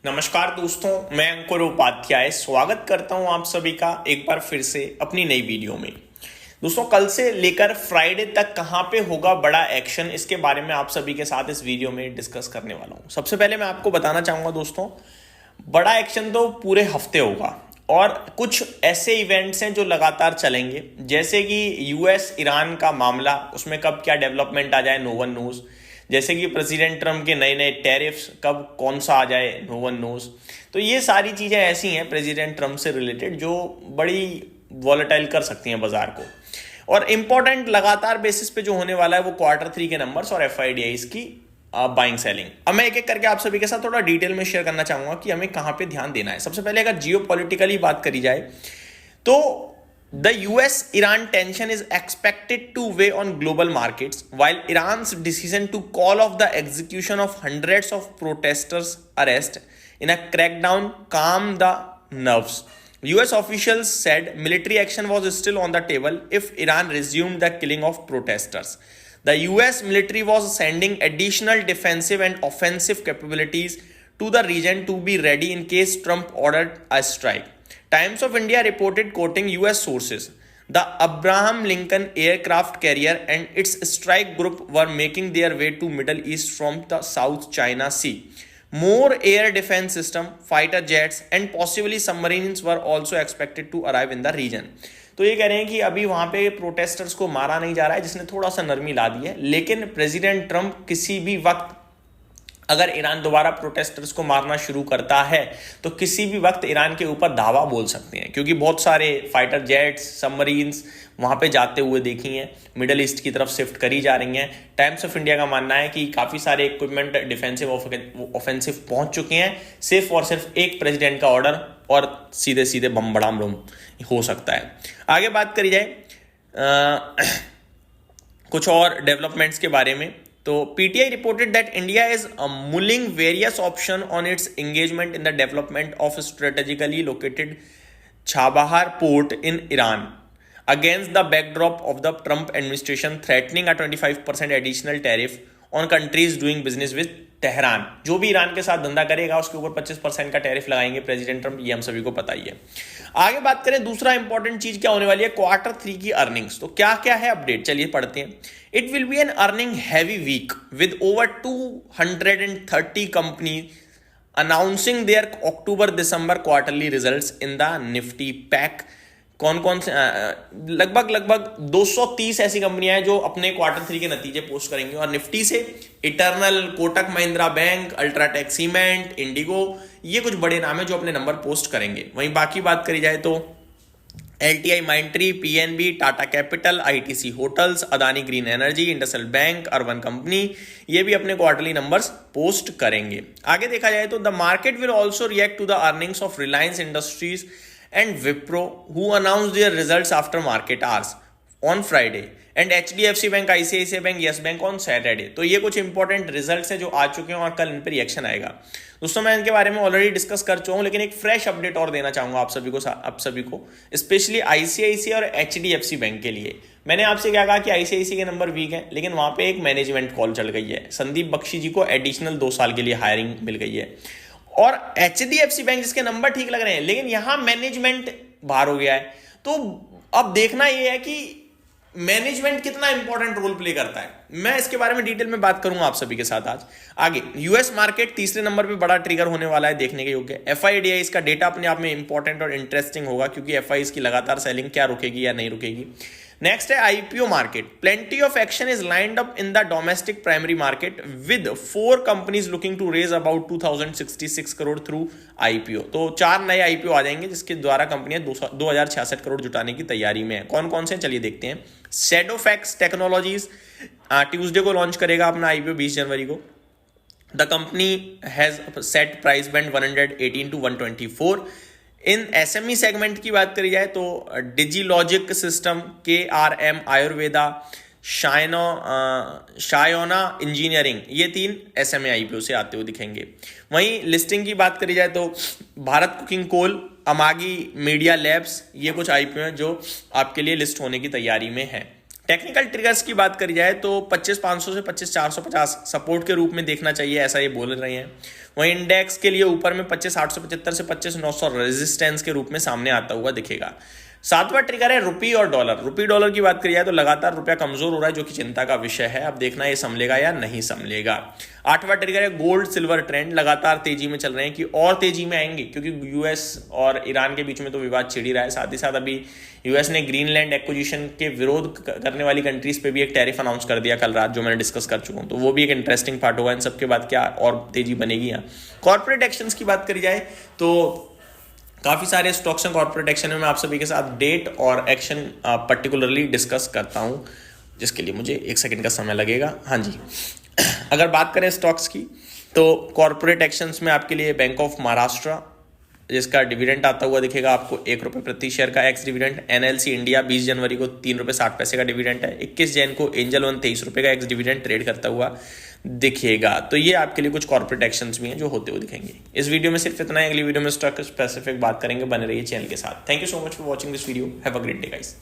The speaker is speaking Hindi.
नमस्कार दोस्तों, मैं अंकुर उपाध्याय स्वागत करता हूं आप सभी का एक बार फिर से अपनी नई वीडियो में। दोस्तों, कल से लेकर फ्राइडे तक कहां पे होगा बड़ा एक्शन, इसके बारे में आप सभी के साथ इस वीडियो में डिस्कस करने वाला हूं। सबसे पहले मैं आपको बताना चाहूंगा दोस्तों, बड़ा एक्शन तो पूरे हफ्ते होगा और कुछ ऐसे इवेंट्स हैं जो लगातार चलेंगे, जैसे कि यूएस ईरान का मामला, उसमें कब क्या डेवलपमेंट आ जाए नो वन नोज। जैसे कि प्रेसिडेंट ट्रम्प के नए नए टैरिफ्स कब कौन सा आ जाए नो वन नोज। तो ये सारी चीज़ें ऐसी हैं प्रेसिडेंट ट्रम्प से रिलेटेड जो बड़ी वॉलेटाइल कर सकती हैं बाजार को। और इंपॉर्टेंट लगातार बेसिस पे जो होने वाला है वो Q3 के नंबर्स और FIDIs की बाइंग सेलिंग। अब मैं एक एक करके आप सभी के साथ थोड़ा डिटेल में शेयर करना चाहूंगा कि हमें कहां पे ध्यान देना है। सबसे पहले अगर जियो पॉलिटिकली बात करी जाए तो the US-Iran tension is expected to weigh on global markets, while Iran's decision to call off the execution of hundreds of protesters' arrest in a crackdown calmed the nerves. US officials said military action was still on the table if Iran resumed the killing of protesters. The US military was sending additional defensive and offensive capabilities to the region to be ready in case Trump ordered a strike. Times of India reported, quoting US sources, the Abraham Lincoln aircraft carrier and its strike group were making their way to Middle East from the South China Sea. More air defense system, fighter jets and possibly submarines were also expected to arrive in the region. तो ये कह रहे हैं कि अभी वहां पे प्रोटेस्टर्स को मारा नहीं जा रहा है, जिसने थोड़ा सा नरमी ला दी है, लेकिन प्रेसिडेंट ट्रंप किसी भी वक्त अगर ईरान दोबारा प्रोटेस्टर्स को मारना शुरू करता है तो किसी भी वक्त ईरान के ऊपर धावा बोल सकते हैं, क्योंकि बहुत सारे फाइटर जेट्स सबमरीन्स वहां पे जाते हुए देखी हैं, मिडल ईस्ट की तरफ शिफ्ट करी जा रही हैं। टाइम्स ऑफ इंडिया का मानना है कि काफ़ी सारे इक्विपमेंट डिफेंसिव ऑफेंसिव पहुंच चुके हैं, सिर्फ और सिर्फ एक प्रेसिडेंट का ऑर्डर और सीधे सीधे बम बड़ाम बम हो सकता है। आगे बात करी जाए कुछ और डेवलपमेंट्स के बारे में, तो PTI reported that India is mulling various options on its engagement in the development of strategically located Chabahar port in Iran against the backdrop of the Trump administration threatening a 25% additional tariff on countries doing business with Tehran। जो भी ईरान के साथ धंधा करेगा उसके ऊपर 25% का टैरिफ लगाएंगे प्रेसिडेंट ट्रम्प, ये हम सभी को पता ही है। आगे बात करें दूसरा इंपॉर्टेंट चीज क्या होने वाली है, Q3 की अर्निंग्स। तो क्या क्या है अपडेट, चलिए पढ़ते हैं। It will be an earning heavy week with over 230 companies announcing their October-December quarterly results in the Nifty pack। कौन कौन से लगभग 230 ऐसी कंपनियां हैं जो अपने Q3 के नतीजे पोस्ट करेंगी। और निफ्टी से eternal, Kotak Mahindra bank, UltraTech cement, Indigo, ये कुछ बड़े नाम हैं जो अपने नंबर पोस्ट करेंगे। वहीं बाकी बात करी जाए तो LTI माइंट्री, PNB, Tata capital, ITC hotels, Adani green energy, IndusInd bank, urban company, ये भी अपने क्वार्टरली नंबर्स पोस्ट करेंगे। आगे देखा जाए तो the market will also react to the earnings of Reliance Industries and Wipro, who announced their results after market hours on Friday, and HDFC Bank, ICICI Bank, Yes Bank on Saturday। तो ये कुछ इंपॉर्टेंट रिजल्ट्स हैं जो आ चुके हैं और कल इन पर रिएक्शन आएगा। दोस्तों, मैं इनके बारे में ऑलरेडी डिस्कस कर चुका हूँ, लेकिन एक फ्रेश अपडेट और देना चाहूंगा आप सभी को स्पेशली ICICI और HDFC बैंक के लिए। मैंने आपसे क्या कहा कि ICICI के नंबर वीक हैं, लेकिन वहां पे एक मैनेजमेंट कॉल चल गई है, संदीप बख्शी जी को एडिशनल 2 साल के लिए हायरिंग मिल गई है। और HDFC बैंक जिसके नंबर ठीक लग रहे हैं, लेकिन यहां मैनेजमेंट बाहर हो गया है। तो अब देखना यह है कि मैनेजमेंट कितना इंपॉर्टेंट रोल प्ले करता है। मैं इसके बारे में डिटेल में बात करूंगा आप सभी के साथ आज। आगे यूएस मार्केट तीसरे नंबर पे बड़ा ट्रिगर होने वाला है, देखने के योग्य। FIDI इसका डेटा अपने आप में इंपॉर्टेंट और इंटरेस्टिंग होगा, क्योंकि FI की लगातार सेलिंग क्या रुकेगी या नहीं रुकेगी। नेक्स्ट है IPO market. Plenty of action is lined up in the domestic primary market with 4 companies looking to raise about 2066 crore through IPO। तो 4 नए IPO आ जाएंगे जिसके द्वारा कंपनियां 2066 करोड़ जुटाने की तैयारी में है। कौन कौन से, चलिए देखते हैं। Shadowfax टेक्नोलॉजीज ट्यूसडे को लॉन्च करेगा अपना IPO 20 जनवरी को। The company has set price band 118 to 124। In SME segment की बात करी जाए तो डिजीलॉजिक सिस्टम, KRM आयुर्वेदा, शायोना इंजीनियरिंग, ये 3 SMA IPO से आते हुए दिखेंगे। वहीं लिस्टिंग की बात करी जाए तो Bharat cooking coal, अमागी media labs, ये कुछ IPO हैं जो आपके लिए लिस्ट होने की तैयारी में है। टेक्निकल ट्रिगर्स की बात करी जाए तो 25,500 से 25,450 सपोर्ट के रूप में देखना चाहिए, ऐसा ये बोल रहे हैं। वहीं इंडेक्स के लिए ऊपर में 25,875 से 25,900 रेजिस्टेंस के रूप में सामने आता हुआ दिखेगा। सातवां ट्रिगर है रुपी और डॉलर। रुपी डॉलर की बात करी जाए तो लगातार रुपया कमजोर हो रहा है, जो कि चिंता का विषय है। अब देखना ये संभलेगा या नहीं संभलेगा। आठवां ट्रिगर है गोल्ड सिल्वर ट्रेंड, लगातार तेजी में चल रहे हैं कि और तेजी में आएंगे, क्योंकि यूएस और ईरान के बीच में तो विवाद छिड़ ही रहा है। साथ ही साथ अभी यूएस ने ग्रीनलैंड एक्विजिशन के विरोध करने वाली कंट्रीज पे भी एक टैरिफ अनाउंस कर दिया कल रात, जो मैंने डिस्कस कर चुका हूं। तो वो भी एक इंटरेस्टिंग पार्ट होगा। इन सबके बाद क्या और तेजी बनेगी यहाँ। कॉर्पोरेट एक्शंस की बात करी जाए तो काफ़ी सारे स्टॉक्स हैं कॉर्पोरेट एक्शन में। मैं आप सभी के साथ डेट और एक्शन पर्टिकुलरली डिस्कस करता हूं, जिसके लिए मुझे 1 सेकंड का समय लगेगा। हाँ जी, अगर बात करें स्टॉक्स की तो कॉर्पोरेट एक्शंस में आपके लिए बैंक ऑफ महाराष्ट्र, जिसका डिविडेंड आता हुआ दिखेगा आपको ₹1 प्रति शेयर का एक्स डिविडेंड। एनएलसी इंडिया 20 जनवरी को ₹3.60 का डिविडेंड है। 21 जैन को एंजल वन ₹23 का एक्स डिविडेंड ट्रेड करता हुआ दिखेगा। तो ये आपके लिए कुछ कॉर्पोरेट एक्शंस भी हैं जो होते हुए दिखेंगे। इस वीडियो में सिर्फ इतना है, अगली वीडियो में स्टॉक स्पेसिफिक बात करेंगे। बने रहिए चैनल के साथ। Thank you so much for watching this video. Have a great day guys.